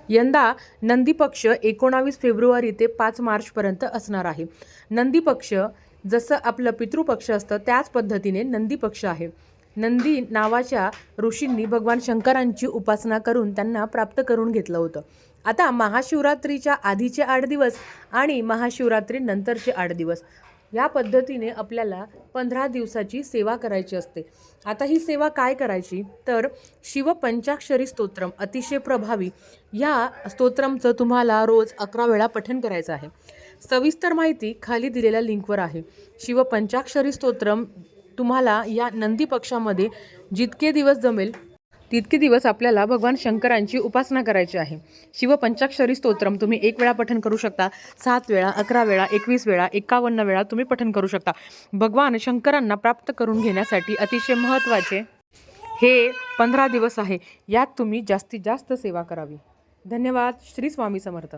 यंदा नंदी पक्ष 19 फेब्रुवारी ते 5 मार्चपर्यंत असणार आहे. नंदी पक्ष जसं आपलं पितृपक्ष असतं त्याच पद्धतीने नंदी पक्ष आहे. नंदी नावाच्या ऋषींनी भगवान शंकरांची उपासना करून त्यांना प्राप्त करून घेतलं होतं. आता महाशिवरात्रीच्या आधीचे 8 दिवस आणि महाशिवरात्री नंतरचे 8 दिवस या पद्धतीने आपल्याला 15 दिवसाची सेवा करायची असते. आता ही सेवा काय करायची तर शिवपंचाक्षरी स्तोत्रम अतिशय प्रभावी या स्तोत्रमचं तुम्हाला रोज 11 वेळा पठण करायचं आहे. सविस्तर माहिती खाली दिलेल्या लिंकवर आहे. शिवपंचाक्षरी स्तोत्रम तुम्हाला या नंदी पक्षामध्ये जितके दिवस जमेल तितके दिवस आपल्याला भगवान शंकरांची उपासना करायची आहे. शिवपंचाक्षरी स्तोत्रम तुम्ही 1 वेळा पठण करू शकता, 7 वेळा, 11 वेळा, 21 वेळा, 51 वेळा तुम्ही पठण करू शकता. भगवान शंकरांना प्राप्त करून घेण्यासाठी अतिशय महत्त्वाचे हे 15 दिवस आहे. यात तुम्ही जास्तीत जास्त सेवा करावी. धन्यवाद. श्री स्वामी समर्थ.